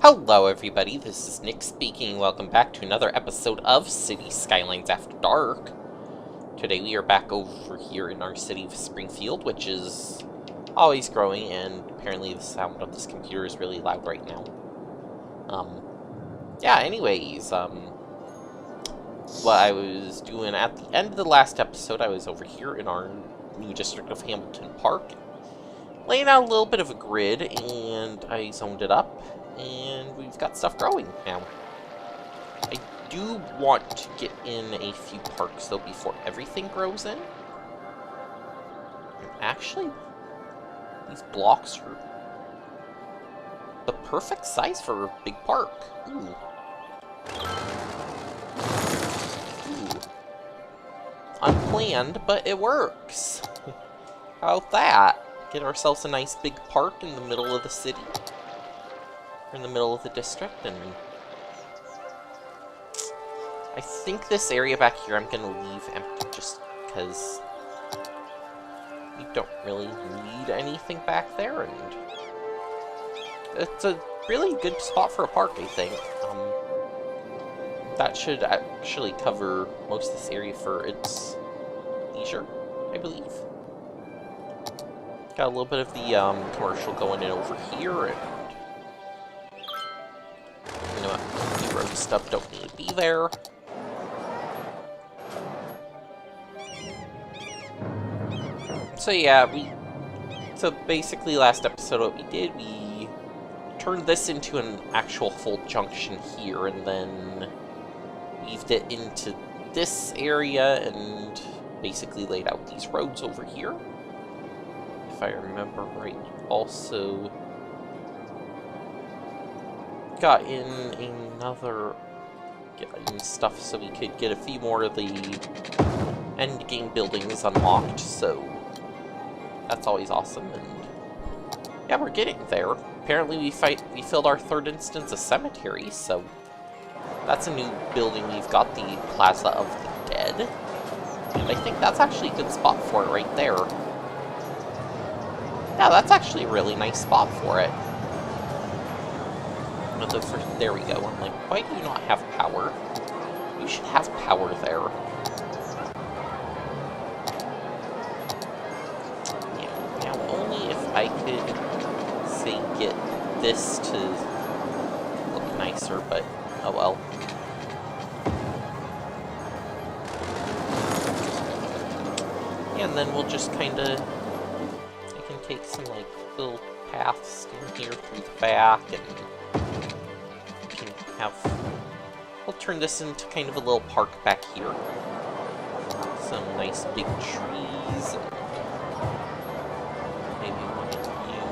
Hello everybody, this is Nick speaking. Welcome back to another episode of City Skylines After Dark. Today we are back over here in our city of Springfield, which is always growing, and apparently the sound of this computer is really loud right now. What I was doing at the end of the last episode, I was over here in our new district of Hamilton Park, laying out a little bit of a grid, and I zoned it up. And we've got stuff growing now. I do want to get in a few parks, though, before everything grows in. And actually, these blocks are the perfect size for a big park. Ooh. Ooh. Unplanned, but it works. How about that? Get ourselves a nice big park in the middle of the city. In the middle of the district, and I think this area back here I'm gonna leave empty just because we don't really need anything back there, and it's a really good spot for a park, I think. That should actually cover most of this area for its leisure, I believe. Got a little bit of the commercial going in over here, and you know what? The road stuff don't need to be there. So yeah, so basically last episode what we did, we turned this into an actual full junction here, and then weaved it into this area, and basically laid out these roads over here. If I remember right, also got in another stuff so we could get a few more of the end game buildings unlocked, so that's always awesome. And yeah, we're getting there. Apparently we filled our third instance of cemetery, so that's a new building. We've got the Plaza of the Dead, and I think that's actually a good spot for it right there. Yeah, that's actually a really nice spot for it. There we go. I'm like, why do you not have power? You should have power there. Yeah, now only if I could, say, get this to look nicer, but oh well. And then we'll just kinda, I can take some, like, little paths in here through the back, and we'll turn this into kind of a little park back here. Some nice big trees, and maybe one of you,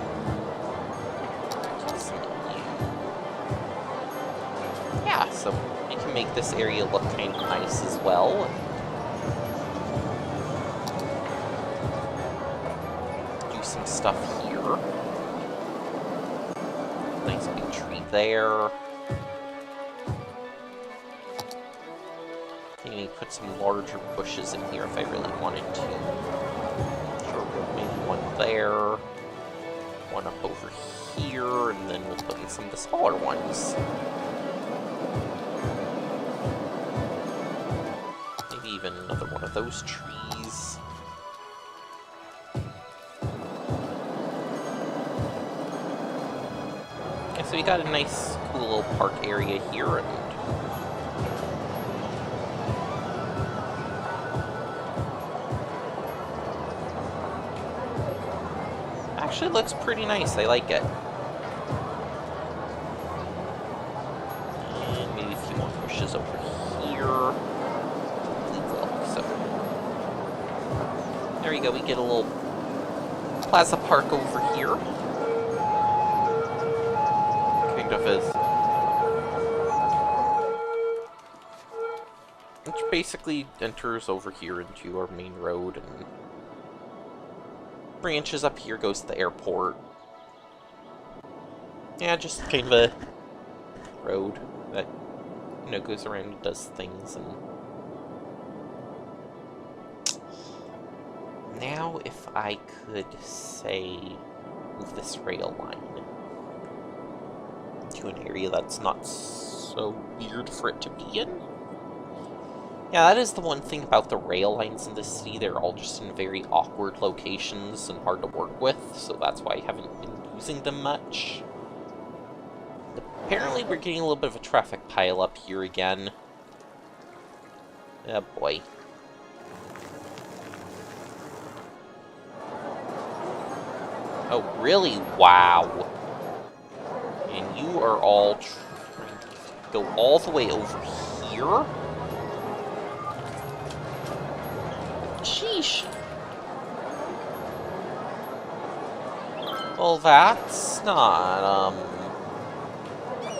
some of you. Yeah, so we can make this area look kind of nice as well. Do some stuff here. Nice big tree there. Maybe put some larger bushes in here if I really wanted to. Sure, maybe one there, one up over here, and then we'll put in some of the smaller ones. Maybe even another one of those trees. Yeah, so we got a nice, cool little park area here, and actually looks pretty nice. I like it. And maybe a few more bushes over here. So there you go. We get a little plaza park over here. Kind of is. Which basically enters over here into our main road, and branches up here, goes to the airport. Yeah, just kind of a road that, you know, goes around and does things. And now if I could, say, move this rail line. to an area that's not so weird for it to be in. Yeah, that is the one thing about the rail lines in this city. They're all just in very awkward locations and hard to work with, so that's why I haven't been using them much. Apparently we're getting a little bit of a traffic pile up here again. Oh boy. Oh, really? Wow. And you are all trying to go all the way over here? Sheesh. Well, that's not,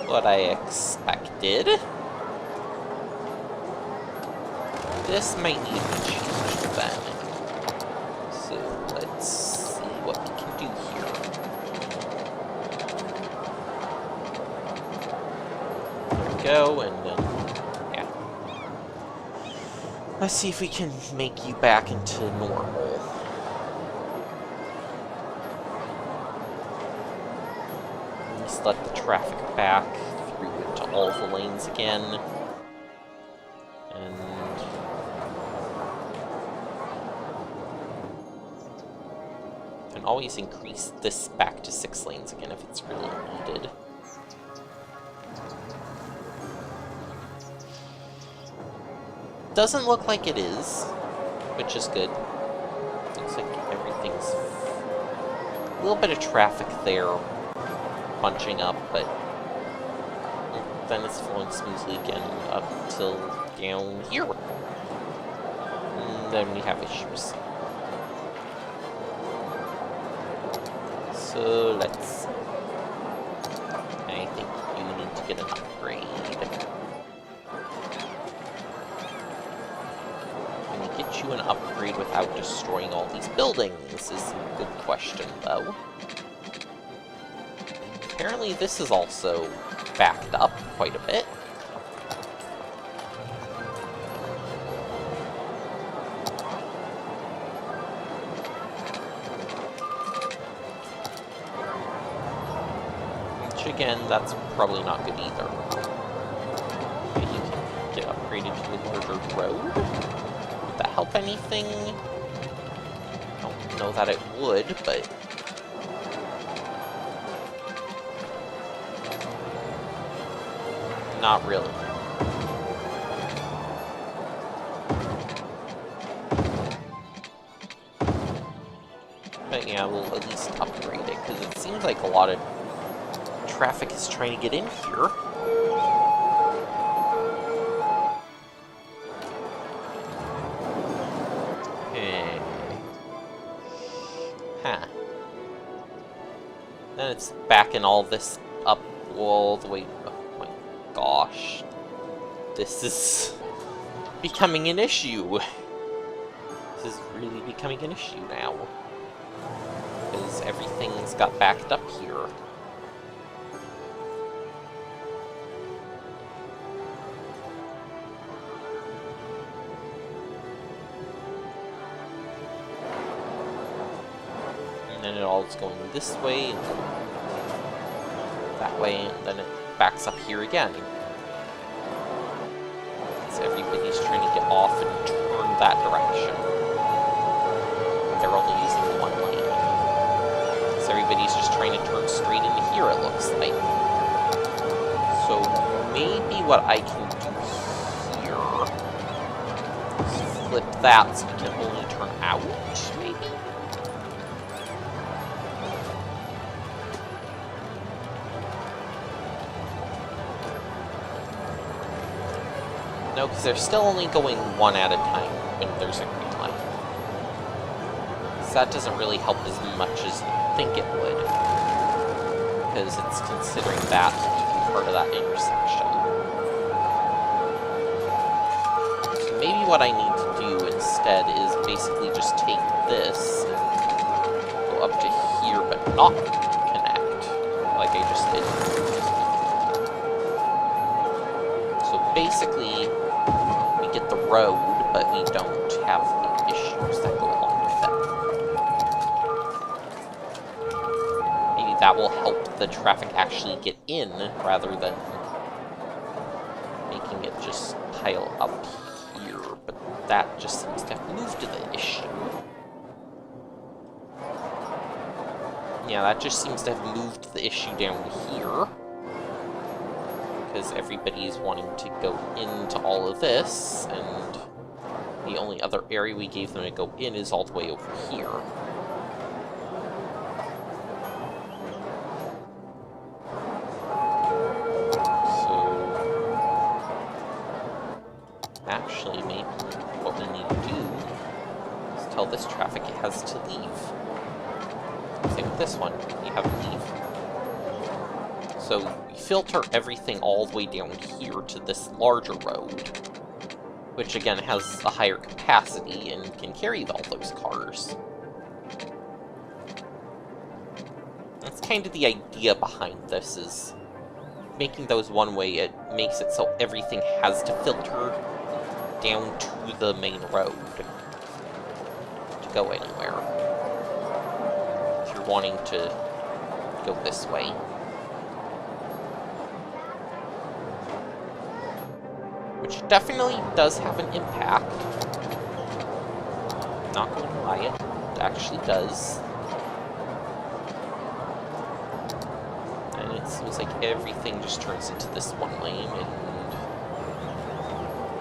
what I expected. This might need to be changed then. So, let's see what we can do here. There we go, and then, yeah. Let's see if we can make you back into normal. At least let the traffic back through into all the lanes again. And can always increase this back to 6 lanes again if it's really needed. Doesn't look like it is, which is good. Looks like everything's... a little bit of traffic there, bunching up, but then it's flowing smoothly again up till down here. And then we have issues. So let's see. I think you need to get an upgrade. Get you an upgrade without destroying all these buildings is a good question, though. Apparently this is also backed up quite a bit. Which, again, that's probably not good either. Maybe you can get upgraded to a larger road? That help anything? I don't know that it would, but... not really. But yeah, we'll at least upgrade it, because it seems like a lot of traffic is trying to get in here. Then it's backing all this up all the way... oh my gosh. This is becoming an issue. This is really becoming an issue now. Because everything's got backed up here. And it all is going this way, and then that way, and then it backs up here again. So everybody's trying to get off and turn that direction. They're only using the one lane. So everybody's just trying to turn straight into here, it looks like. So maybe what I can do here is flip that so we can only turn out, maybe? No, because they're still only going one at a time when there's a green light. So that doesn't really help as much as you think it would. Because it's considering that to be part of that intersection. So maybe what I need to do instead is basically just take this and go up to here, but not connect, like I just did. So basically, get the road, but we don't have the issues that go along with it. Maybe that will help the traffic actually get in, rather than making it just pile up here. But that just seems to have moved to the issue. Yeah, that just seems to have moved the issue down here. Because everybody's wanting to go into all of this, and the only other area we gave them to go in is all the way over here. Actually, maybe what we need to do is tell this traffic it has to leave. Same with this one, you have to leave. So we filter everything all the way down here to this larger road, which again has a higher capacity and can carry all those cars. That's kind of the idea behind this, is making those one way. It makes it so everything has to filter down to the main road to go anywhere, if you're wanting to go this way. Which definitely does have an impact. Not going to lie, it actually does. And it seems like everything just turns into this one lane, and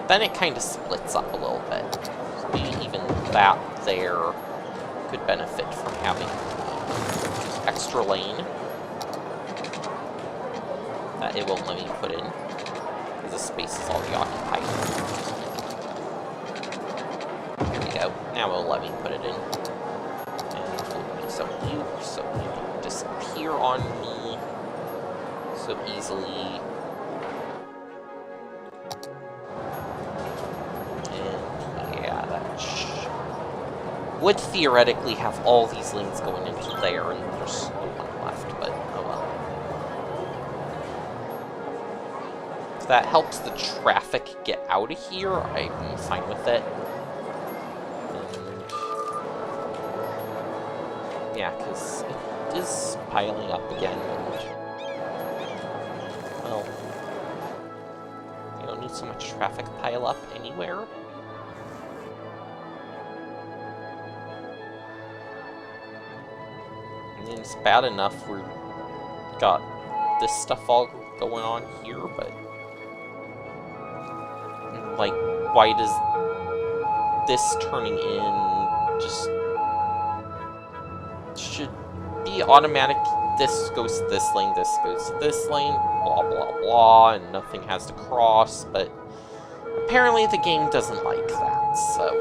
then it kind of splits up a little bit. So maybe even that there could benefit from having extra lane that it won't let me put in, because the space is already occupied. Here we go. Now it'll let me put it in. And so you don't disappear on me so easily. Would theoretically have all these lanes going into there, and there's no one left, but oh well. If that helps the traffic get out of here, I'm fine with it. And yeah, because it is piling up again, and well, you don't need so much traffic pile up anywhere. It's bad enough we've got this stuff all going on here, but like, why does this turning in just should be automatic? This goes to this lane, this goes to this lane, blah blah blah, and nothing has to cross, but apparently the game doesn't like that, so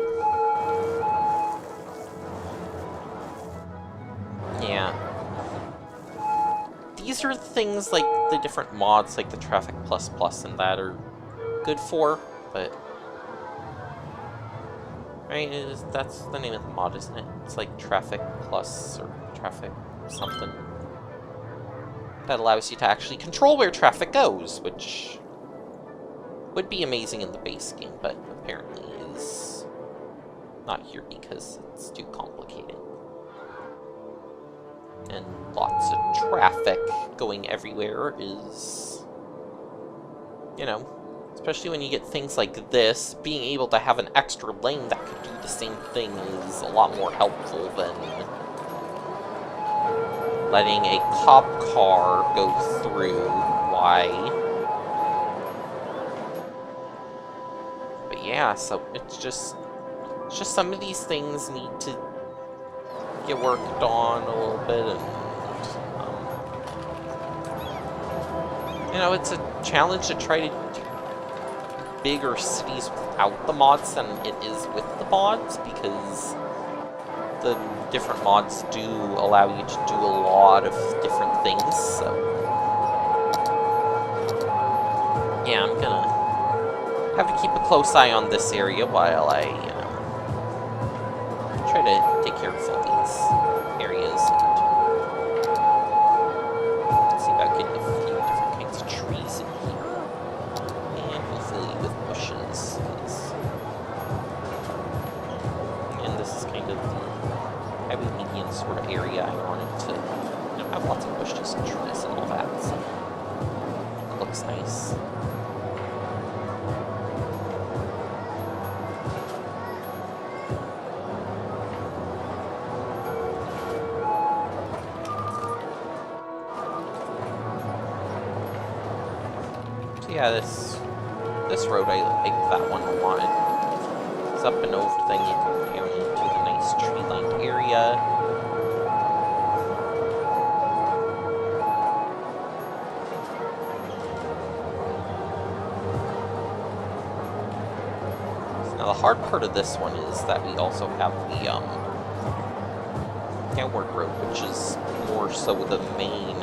yeah. These are things like the different mods, like the Traffic Plus Plus and that, are good for, but right, that's the name of the mod, isn't it? It's like Traffic Plus or Traffic something. That allows you to actually control where traffic goes, which would be amazing in the base game, but apparently is not here because it's too complicated. And lots of traffic going everywhere is, you know, especially when you get things like this, being able to have an extra lane that could do the same thing is a lot more helpful than letting a cop car go through. Why? But yeah, so it's just some of these things need to get worked on a little bit, and you know, it's a challenge to try to do bigger cities without the mods than it is with the mods, because the different mods do allow you to do a lot of different things. So yeah, I'm gonna have to keep a close eye on this area while I try to take care of all these areas, and see about getting a few different kinds of trees in here, and hopefully with bushes. And this is kind of the heavy median sort of area I wanted to, you know, have lots of bushes and trees in. looks nice. So yeah, this road, I like that one a lot. It's up and over, then you go down into the nice tree-lined area. Now, the hard part of this one is that we also have the downward road, which is more so the main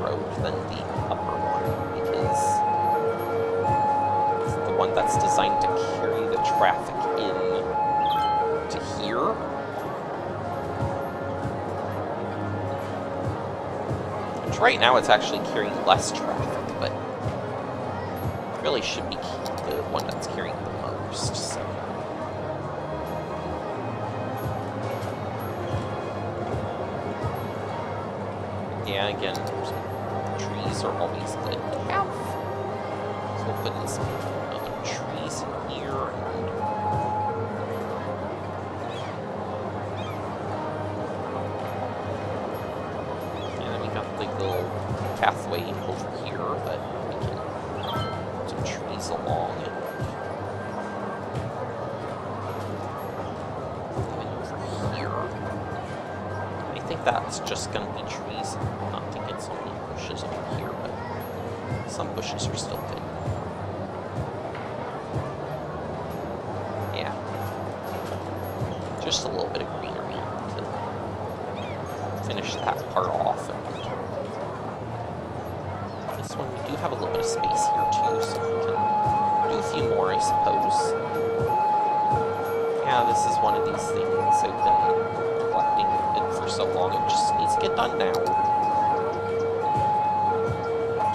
road than the upper one, because it's the one that's designed to carry the traffic in to here. Which right now it's actually carrying less traffic, but it really should be the one that's carrying the most, so. Yeah, again, trees are always good to have. So we'll put in some other trees in here. And then we got the little pathway over here, but we can put some trees along it. I think that's just going to be trees. I'm not thinking so many bushes over here, but some bushes are still good. Yeah. Just a little bit of greenery to finish that part off. And this one, we do have a little bit of space here too, so we can do a few more, I suppose. Yeah, this is one of these things I've been collecting for so long, it just needs to get done now.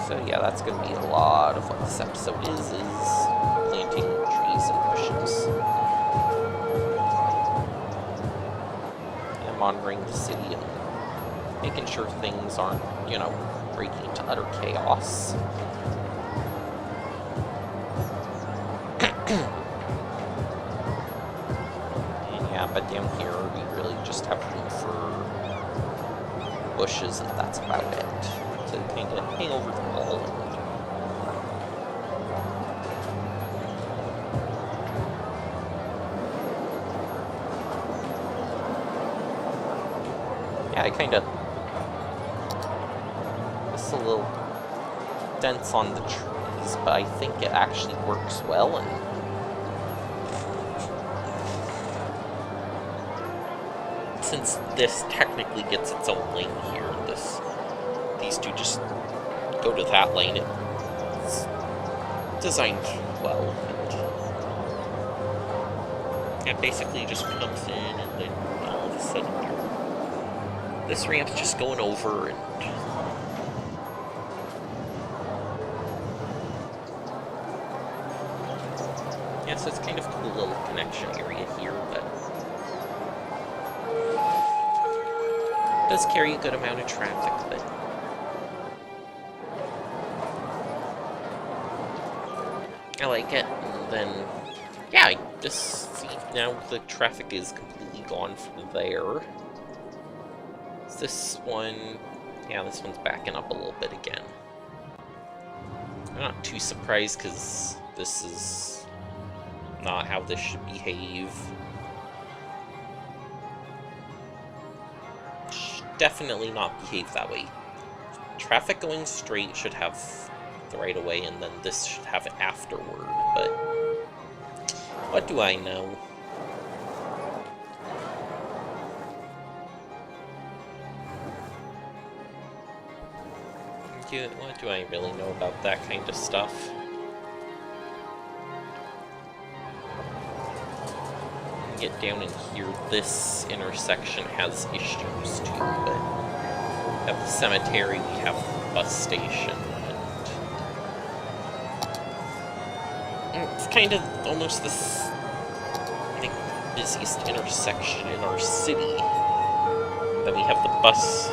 So yeah, that's going to be a lot of what this episode is planting trees and bushes. And monitoring the city and making sure things aren't, you know, breaking into utter chaos. And yeah, but down here we really just have room for bushes, and that's about it. To kind of hang over the wall. Yeah, I kind of... It's a little dense on the trees, but I think it actually works well, and since this technically gets its own lane here, these two just go to that lane. It's designed well, and it basically just comes in, and then all of a sudden this ramp's just going over, and yeah, so it's kind of a cool little connection area here, but it does carry a good amount of traffic, but I like it. And then, yeah, I just see now the traffic is completely gone from there. This one, yeah, this one's backing up a little bit again. I'm not too surprised, because this is not how this should behave. Definitely not behave that way. Traffic going straight should have the right of way, and then this should have it afterward, but what do I know? What do I really know about that kind of stuff? Get down in here, this intersection has issues too, but we have the cemetery, we have the bus station, and it's kind of almost this, I think, busiest intersection in our city. Then we have the bus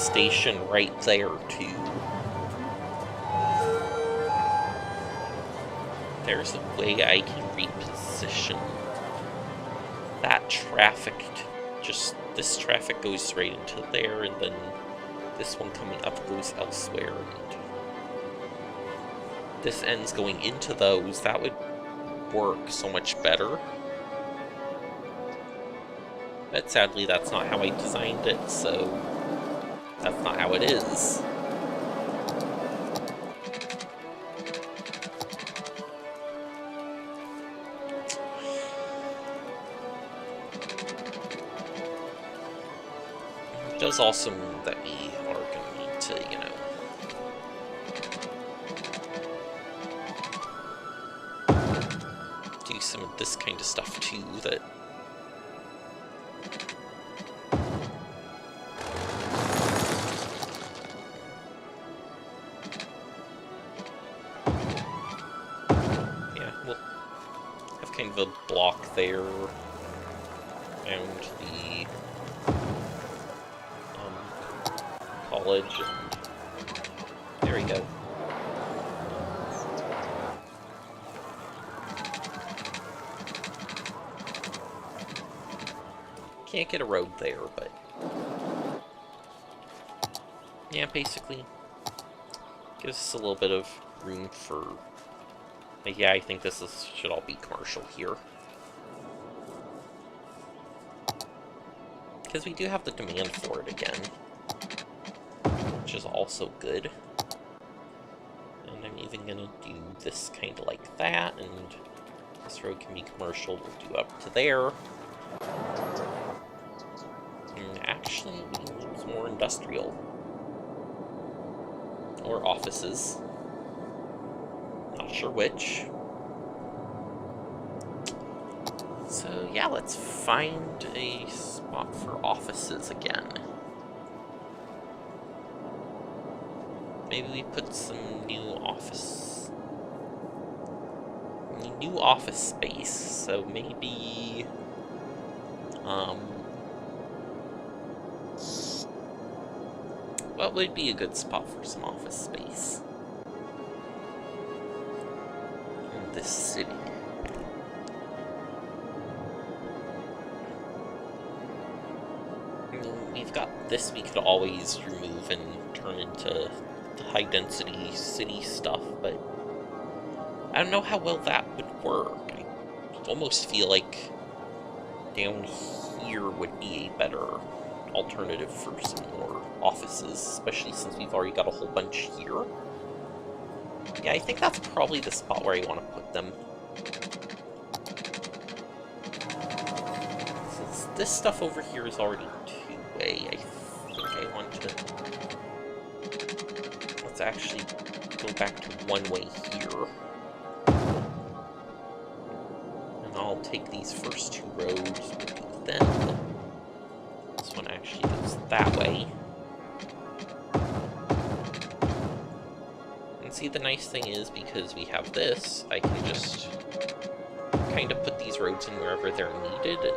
station right there too. there's a way I can reposition that traffic. This traffic goes right into there, and then this one coming up goes elsewhere, and this end's going into those. That would work so much better. But sadly, that's not how I designed it, so that's not how it is. It does also mean that we are going to need to, do some of this kind of stuff too, that we'll have kind of a block there around the college, and there we go. Can't get a road there, but yeah, basically gives us a little bit of room for. But yeah, I think should all be commercial here, because we do have the demand for it again, which is also good. And I'm even gonna do this kind of like that, and this road can be commercial. We'll do up to there. And actually, we need some more industrial or offices. Not sure which. So yeah, let's find a spot for offices again. Maybe we put some new office space. So maybe what would be a good spot for some office space in this city? I mean, we've got this we could always remove and turn into high density city stuff, but I don't know how well that would work. I almost feel like down here would be a better alternative for some more offices, especially since we've already got a whole bunch here. Yeah, I think that's probably the spot where I want to put them. Since this stuff over here is already two-way, I think I want to... Let's actually go back to one-way here. And I'll take these first two roads with them. This one actually goes that way. And see, the nice thing is, because we have this, I can just kind of put these roads in wherever they're needed, and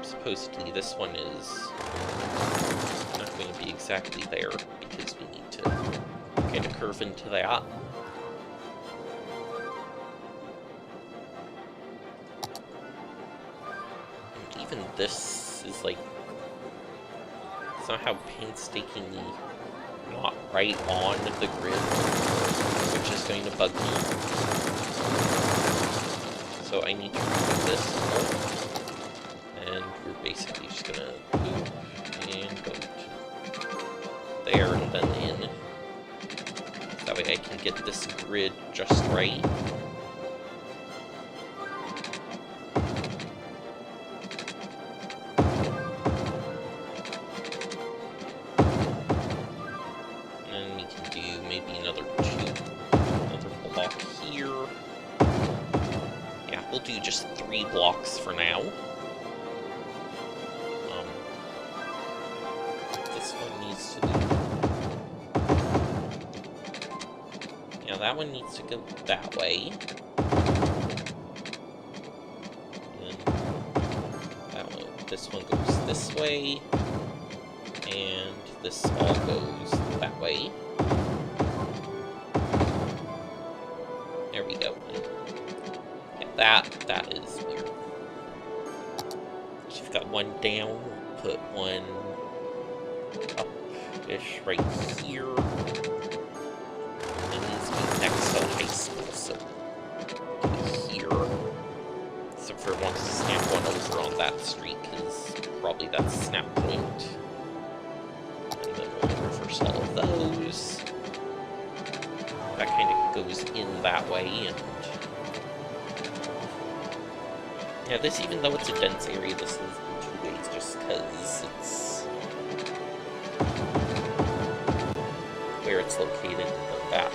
supposedly this one is not going to be exactly there, because we need to kind of curve into that. And even this is like somehow painstakingly not right on the grid, which is going to bug me. So I need to remove this. And we're basically just gonna move and go to there and then in. That way I can get this grid just right. And we can do maybe another block here. Yeah, we'll do just 3 blocks for now. This one needs to go... Yeah, that one needs to go that way. And that one, this one goes this way. And this all goes that way. There we go. Yeah, that is weird. So you've got one down, put one up-ish right here. And it needs to be next to high school, so here. Except for wants to snap one over on that street, because probably that's a snap point. And then we'll reverse all of those. That kind of goes in that way, and yeah, this, even though it's a dense area, this is in 2 ways, just because it's where it's located, and that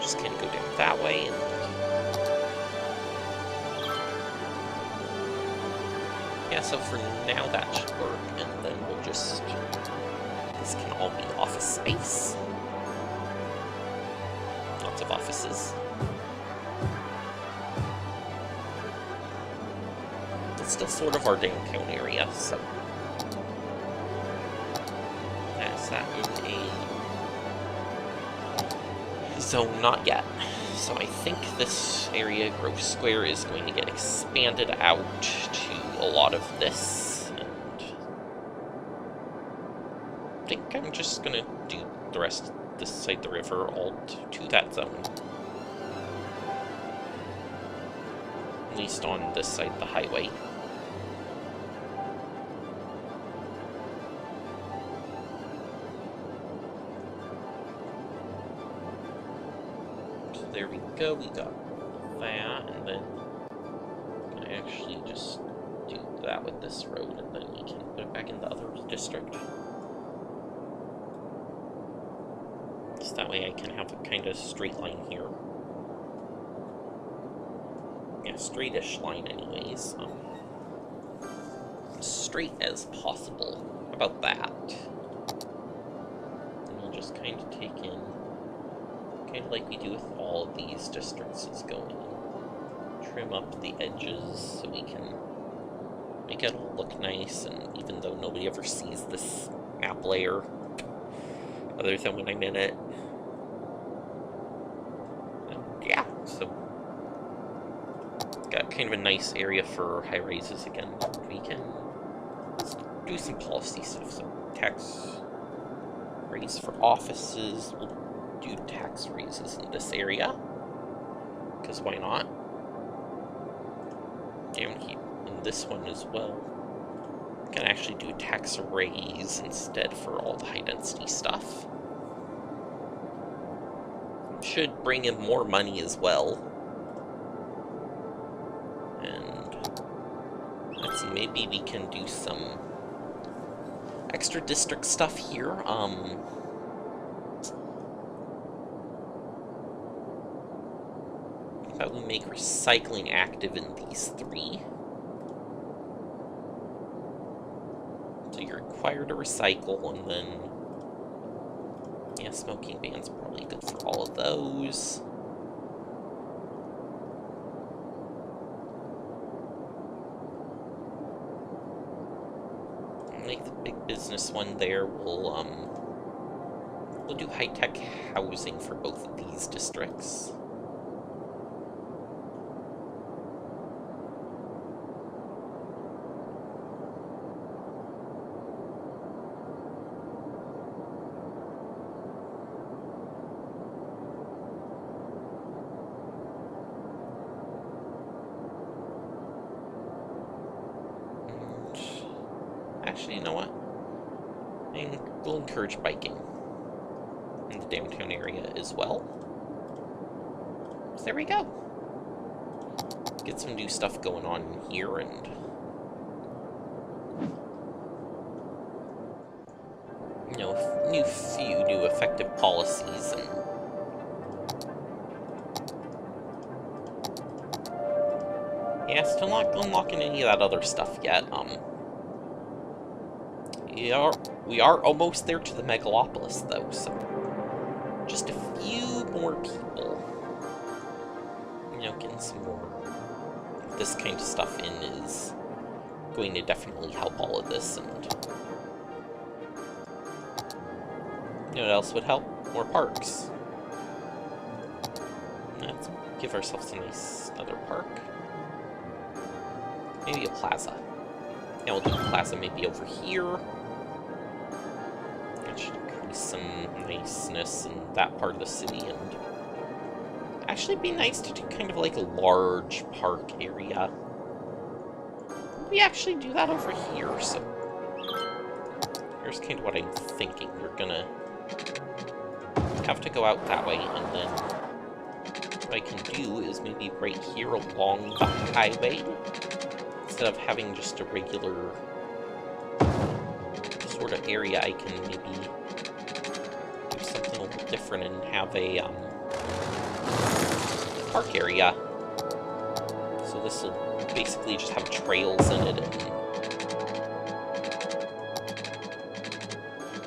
just kind of go down that way, and yeah, so for now that should work, and then we'll just, this can all be office space. Lots of offices. It's still sort of our downtown area, so is that in a zone? Not yet. So I think this area, Grove Square, is going to get expanded out to a lot of this, and I think I'm just gonna do the rest this side of the river all to that zone. At least on this side of the highway. So there we go, we got that, and then I can actually just do that with this road, and then we can put it back in the other district. So that way I can have a kind of straight line here. Yeah, straightish line anyways. Straight as possible. How about that? And we'll just kind of take in, kind of like we do with all of these districts, is go in, trim up the edges so we can make it all look nice, and even though nobody ever sees this map layer, other than when I'm in it. And yeah, so got kind of a nice area for high rises again. We can do some policy stuff, so tax raise for offices. We'll do tax raises in this area, because why not? And in this one as well. Can actually do a tax raise instead for all the high density stuff. Should bring in more money as well. And let's see, maybe we can do some extra district stuff here. How about we make recycling active in these 3? So you're required to recycle, and then yeah, smoking ban's probably good for all of those. Make the big business one there. We'll do high-tech housing for both of these districts. Actually, you know what? We'll encourage biking in the downtown area as well. So there we go. Get some new stuff going on here, and you know, few new effective policies, and yeah, still not unlocking any of that other stuff yet. We are almost there to the megalopolis, though, so just a few more people. You know, getting some more of this kind of stuff in is going to definitely help all of this, and You know what else would help? More parks. Let's give ourselves a nice another park. Maybe a plaza. Yeah, we'll do the plaza maybe over here. That should increase some niceness in that part of the city, and actually be nice to do kind of like a large park area. We actually do that over here, so here's kind of what I'm thinking. We're gonna have to go out that way, and then what I can do is maybe right here along the highway, instead of having just a regular sort of area, I can maybe do something a little different and have a park area. So this will basically just have trails in it, and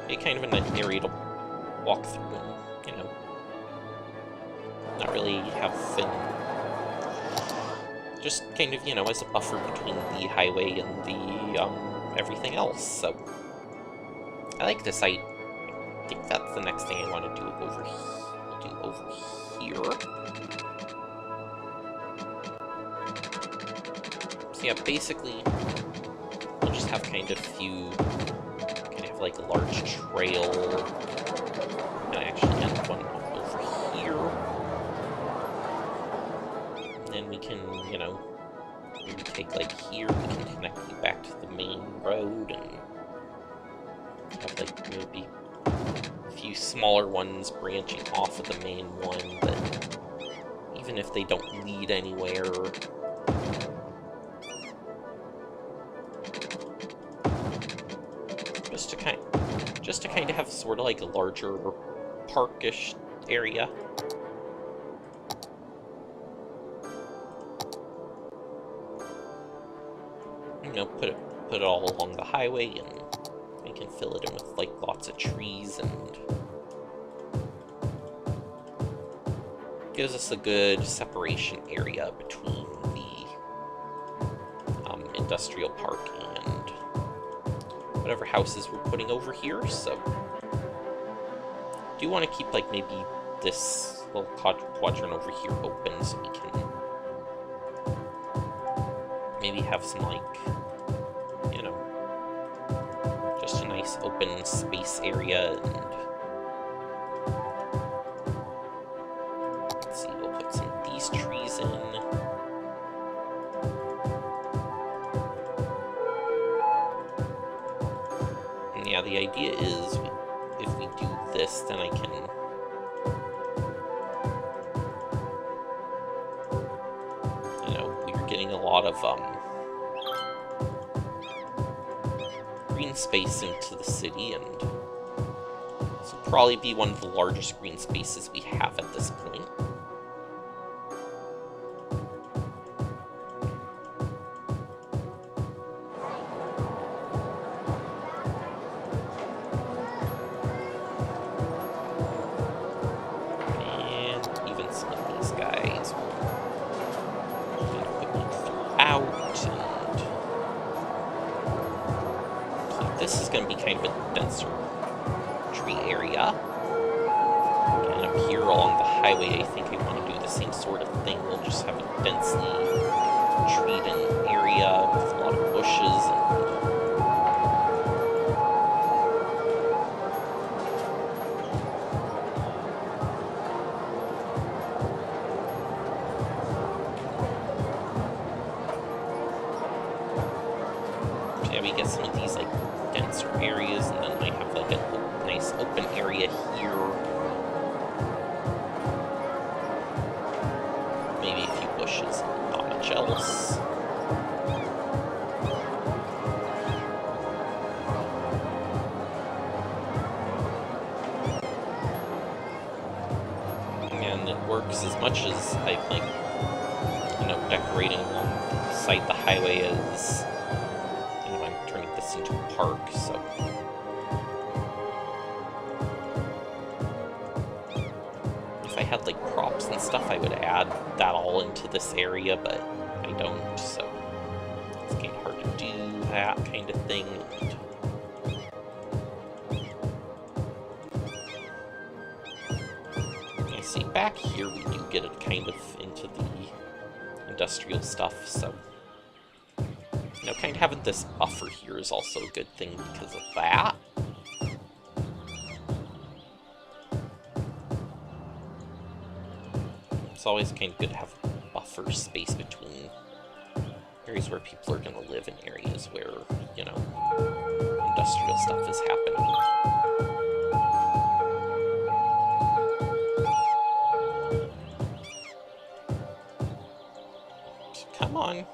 be kind of an area to walk through and, you know, not really have thing. Just kind of, you know, as a buffer between the highway and the, everything else, so. I like this. I think that's the next thing I want to do over here. So yeah, basically, we'll just have kind of like a large trail. And actually end one over here. And then we can, you know, maybe take like here, we can connect it back to the main road, and have like maybe a few smaller ones branching off of the main one, but even if they don't lead anywhere, just to kind of have sort of like a larger parkish area. You know, put it all along the highway, and we can fill it in with like lots of trees, and gives us a good separation area between the industrial park and whatever houses we're putting over here. So do want to keep like maybe this little quadrant over here open, so we can maybe have some like, you know, just a nice open space area. And let's see, we'll put some of these trees in. And yeah, the idea is if we do this, then I can, you know, we're getting a lot of green space into the city, and this will probably be one of the largest green spaces we have at this point. And even some of these guys will get equipment throughout, and this is going to be kind of a denser tree area. And up here along the highway, I think I want to do the same sort of thing. We'll just have a densely treed-in area with a lot of bushes and yeah, we get some of these like denser areas, and then I have like a nice open area here. Maybe a few bushes, not much else. And it works as much as I like, you know, decorating alongside the highway as, you know, I'm turning this into a park, so. If I had like props and stuff, I would add that all into this area, but I don't, so it's kind of hard to do that kind of thing. see, back here we do get it kind of into the industrial stuff, so... You know, kind of having this buffer here is also a good thing because of that. It's always kind of good to have a buffer space between areas where people are going to live and areas where, you know, industrial stuff is happening. Come on.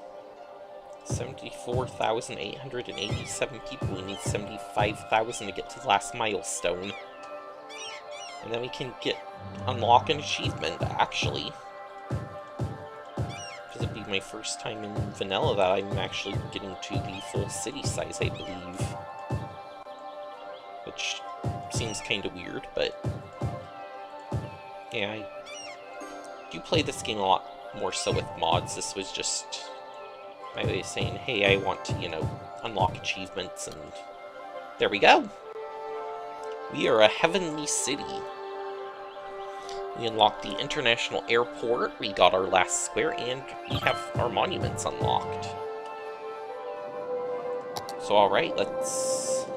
74,887 people. We need 75,000 to get to the last milestone. And then we can unlock an achievement, actually. Because it'd be my first time in vanilla that I'm actually getting to the full city size, I believe. Which seems kind of weird, but... Yeah, I do play this game a lot more so with mods. This was just my way of saying, hey, I want to, you know, unlock achievements, and there we go. We are a heavenly city. We unlocked the international airport, we got our last square, and we have our monuments unlocked. So alright, let's...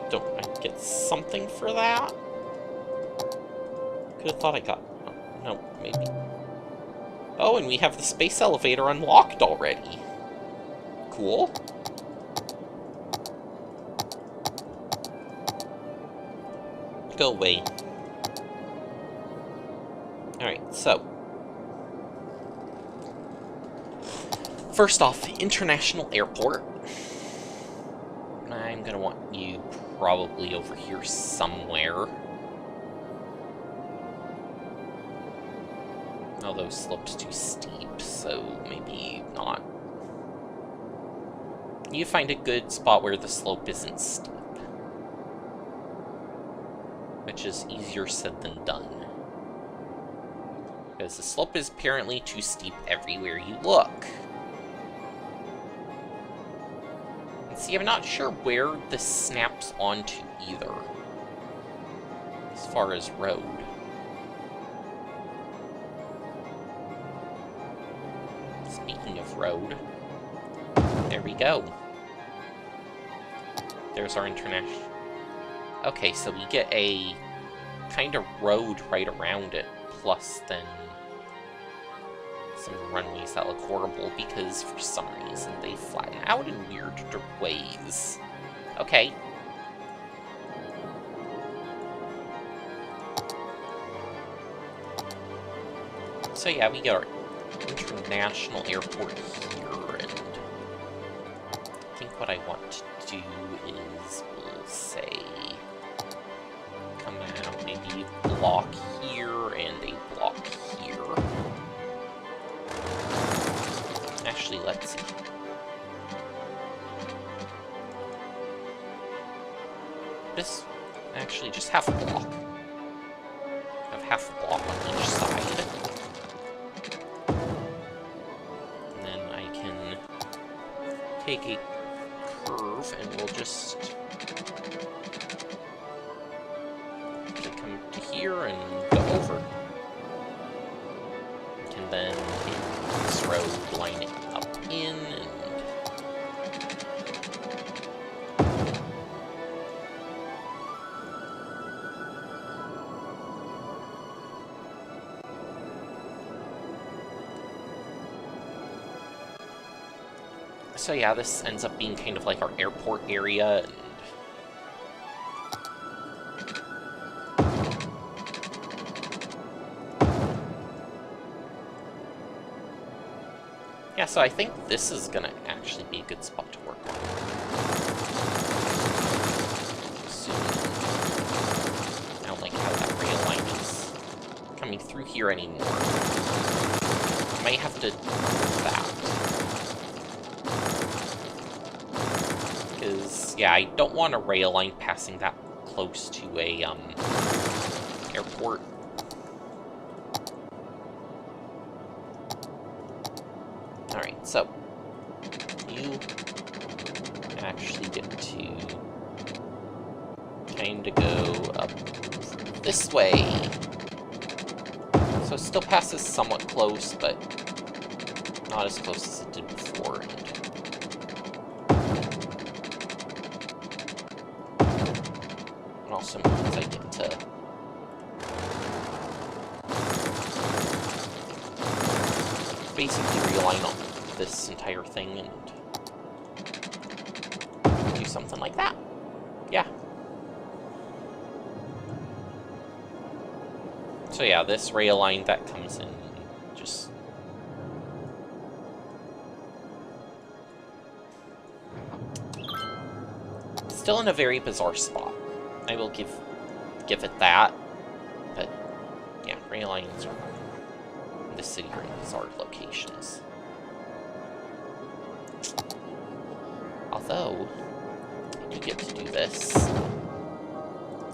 Don't I get something for that? Could have thought I got... Oh, no, maybe... Oh, and we have the space elevator unlocked already. Cool. Go away. Alright, so. First off, International Airport. I'm gonna want you probably over here somewhere. Although slope's too steep, so maybe not. You find a good spot where the slope isn't steep. Which is easier said than done. Because the slope is apparently too steep everywhere you look. And see, I'm not sure where this snaps onto either. As far as road. Speaking of road, there we go. There's our international... Okay, so we get a kind of road right around it, plus then some runways that look horrible because for some reason they flatten out in weird ways. Okay. So yeah, we got our international airport here, and I think what I want to do is, we'll say, come out maybe a block here and a block here. Actually, let's see. This, actually, just half a block. Have half a block on each side. And then I can take a curve and we'll just come to here and go over. We can then take this road, line it up in, and so yeah, this ends up being kind of like our airport area, and yeah, so I think this is gonna actually be a good spot to work on. I don't like how that rail line is coming through here anymore. I might have to do that. Because, yeah, I don't want a rail line passing that close to a, airport. Alright, so, you actually get to kind of go up this way. So it still passes somewhat close, but not as close as it did before. And also means I get to basically realign on this entire thing and do something like that. Yeah. So yeah, this realign that comes in just... Still in a very bizarre spot. I will give it that. But yeah, realigns in the city are in bizarre locations. Although, I do get to do this,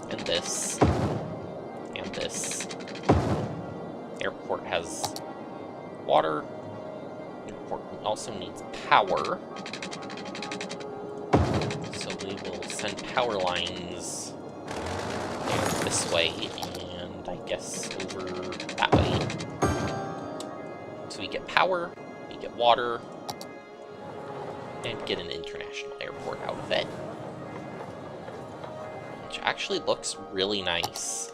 and this, and this. Airport has water. Airport also needs power. So we will send power lines this way, and I guess over that way. So we get power, we get water, and get an international airport out of it. Which actually looks really nice.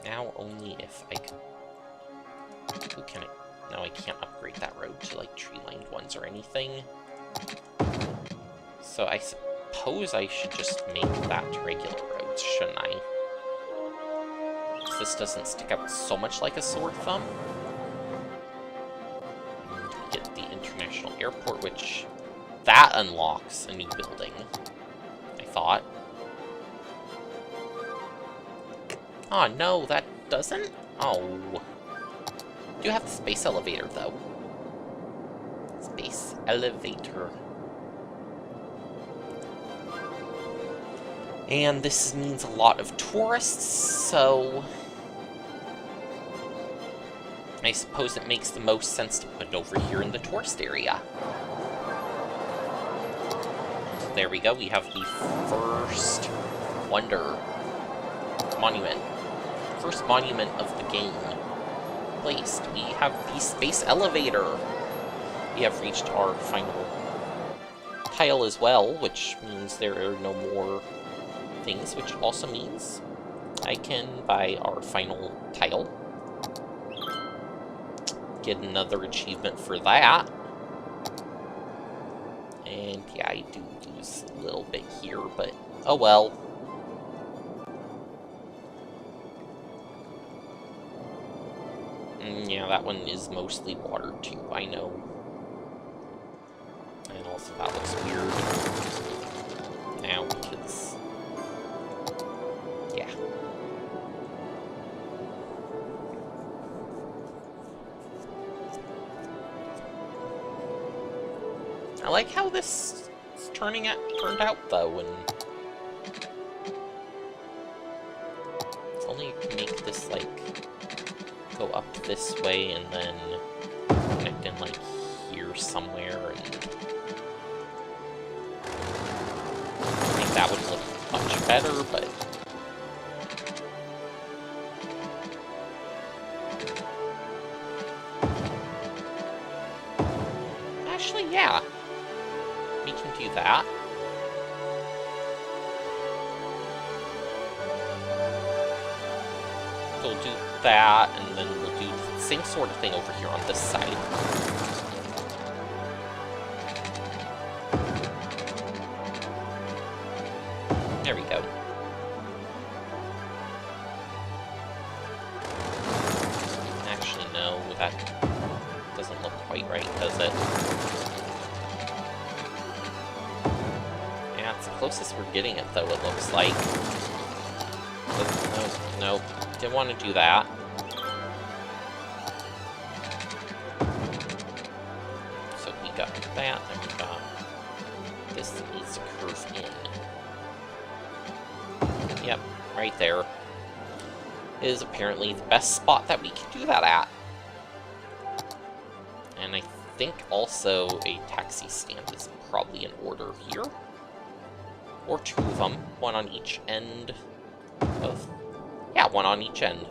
Now only if I could... Who can I... No, I can't upgrade that road to, like, tree-lined ones or anything. So I suppose I should just make that regular roads, shouldn't I? This doesn't stick out so much like a sore thumb. Get the international airport, which... That unlocks a new building, I thought. Oh, no, that doesn't? Oh. Do have the space elevator, though. Space elevator. And this means a lot of tourists, so... I suppose it makes the most sense to put it over here in the tourist area. So there we go, we have the first wonder monument. First monument of the game placed. We have the space elevator. We have reached our final tile as well, which means there are no more things, which also means I can buy our final tile. Get another achievement for that. And yeah, I do lose a little bit here, but oh well. Yeah, that one is mostly water too, I know. And also that looks weird now because... yeah. I like how this is turned out though, and it's only to make this like go up this way and then connect in like here somewhere, and I think that would look much better, but actually, yeah, we can do that. So we'll do that, and then we'll do the same sort of thing over here on this side. There we go. Actually, no, that doesn't look quite right, does it? Yeah, it's the closest we're getting it, though, it looks like. But, no, didn't want to do that. So we got that, and we got this that needs to curve in. Yep, right there is apparently the best spot that we can do that at. And I think also a taxi stand is probably in order here. Or two of them, one on each end of... Yeah, one on each end.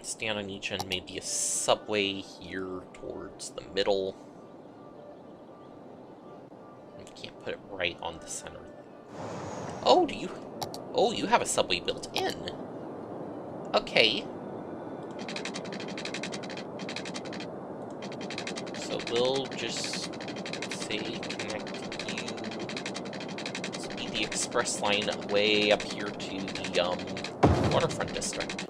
Stand on each end, maybe a subway here towards the middle. You can't put it right on the center. Oh, do you... Oh, you have a subway built in. Okay. So we'll just say connect you. This will be the express line way up here to the waterfront district.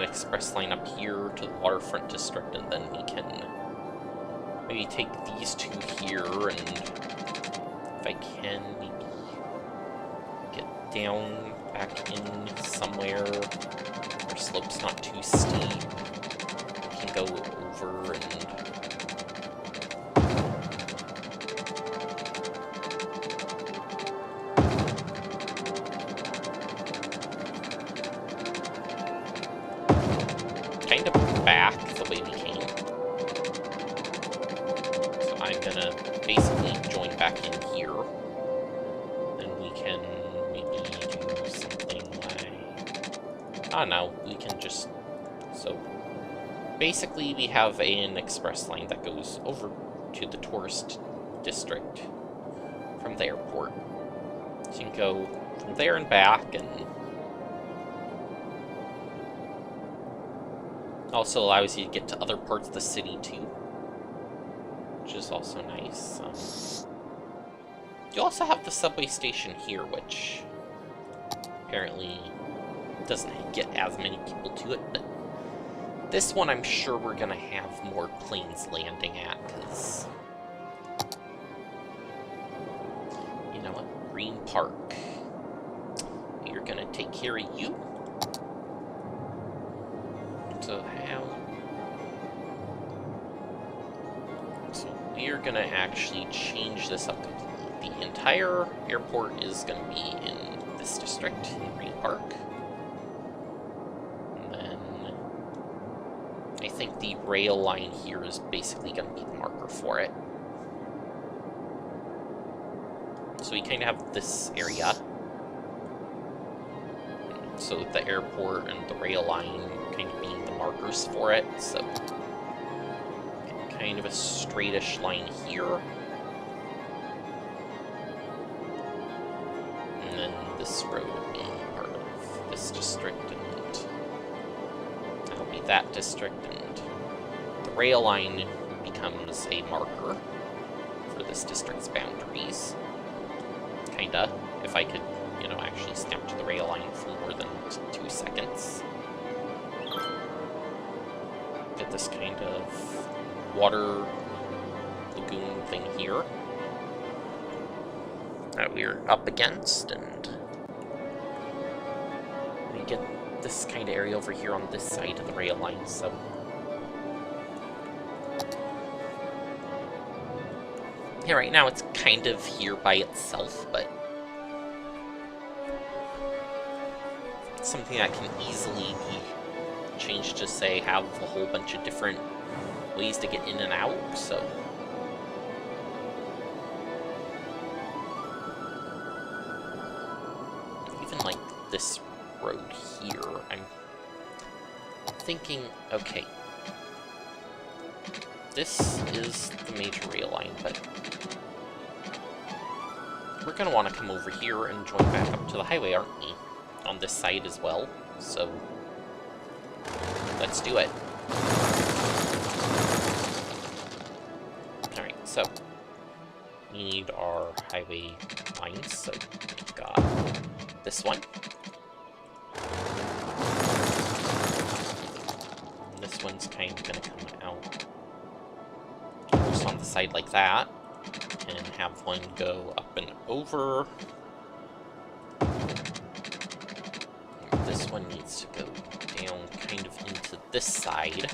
Express line up here to the waterfront district, and then we can maybe take these two here, and if I can, maybe get down back in somewhere where slope's not too steep. We can go over and kind of back the way we came. So I'm gonna basically join back in here. Then we can maybe do something like... I don't know, we can just... So, basically we have an express line that goes over to the tourist district from the airport. So you can go from there and back, and also allows you to get to other parts of the city, too. Which is also nice. You also have the subway station here, which apparently doesn't get as many people to it, but this one I'm sure we're gonna have more planes landing at, because... You know what? Green Park. You're gonna take care of you. So we're gonna actually change this up completely. The entire airport is gonna be in this district, in Green Park. And then I think the rail line here is basically gonna be the marker for it. So we kind of have this area. So the airport and the rail line kind of being the markers for it, so kind of a straightish line here. And then this road will be part of this district, and that'll be that district, and the rail line becomes a marker for this district's boundaries. Kinda, if I could, you know, actually snap to the rail line for more than 2 seconds. Get this kind of water lagoon thing here that we're up against, and we get this kind of area over here on this side of the rail line, so yeah, right now it's kind of here by itself, but it's something that can easily be changed to, say, have a whole bunch of different ways to get in and out, so even like this road here, I'm thinking, okay, this is the major rail line, but we're gonna want to come over here and join back up to the highway, aren't we? On this side as well, so let's do it. Alright, so we need our highway lines, so we've got this one. And this one's kind of going to come out just on the side like that, and have one go up and over. And this one needs to go down kind of into this side.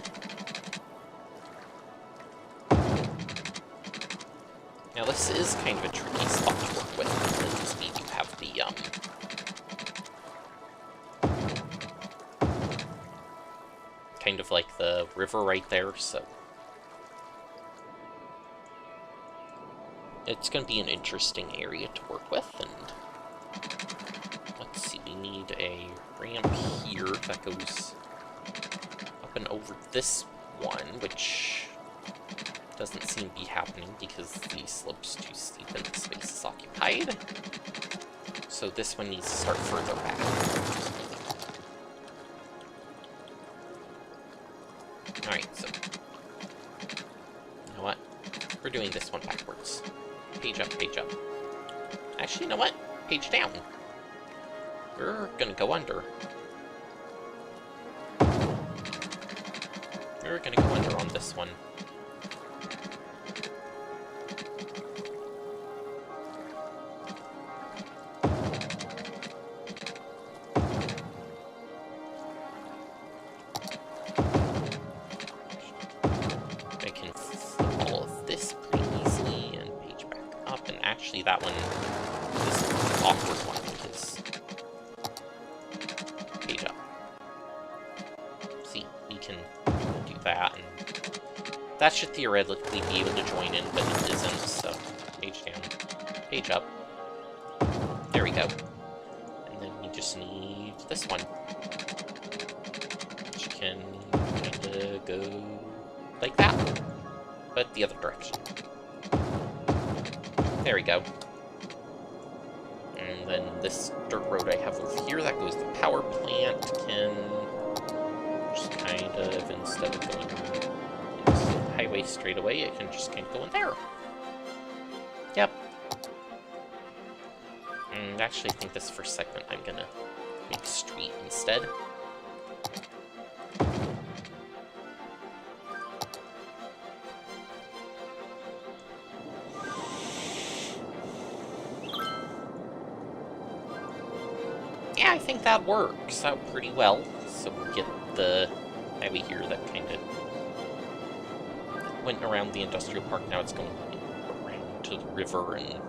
Now this is kind of a tricky spot to work with, because we do have the, kind of like the river right there, so... It's going to be an interesting area to work with, and... Let's see, we need a ramp here that goes up and over this one, which doesn't seem to be happening because the slope's too steep and the space is occupied. So this one needs to start further back. Alright, so... You know what? We're doing this one backwards. Page up, page up. Actually, you know what? Page down. We're gonna go under. We're gonna go under on this one. I can flip all of this pretty easily and page back up, and actually that one, this is an awkward one because page up. See, we can do that, and that should theoretically be able to join in, but it isn't, so page down, page up. There we go. And then we just need this one, which can kind of go like that, but the other direction. There we go. And then this dirt road I have over here that goes to the power plant can just kind of, instead of going into the highway straight away, it can just kind of go in there. Yep. And actually, I think this first segment I'm gonna make street instead. Yeah, I think that works out pretty well. So we get the highway here that kind of went around the industrial park. Now it's going around to the river and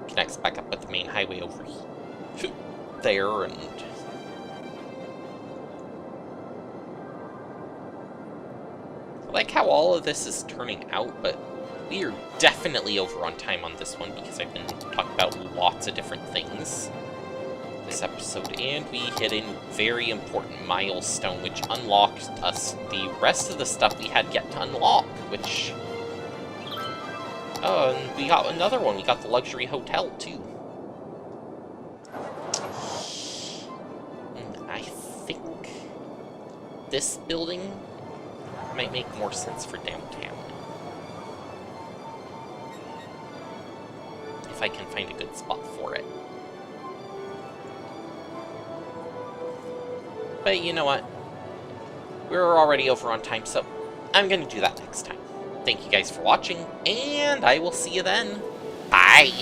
connects back up with the main highway over there. And I like how all of this is turning out, but we are definitely over on time on this one because I've been talking about lots of different things this episode, and we hit a very important milestone, which unlocked us the rest of the stuff we had yet to unlock, which... Oh, and we got another one. We got the luxury hotel, too. And I think this building might make more sense for downtown. If I can find a good spot for it. But you know what? We're already over on time, so I'm going to do that next time. Thank you guys for watching, and I will see you then. Bye!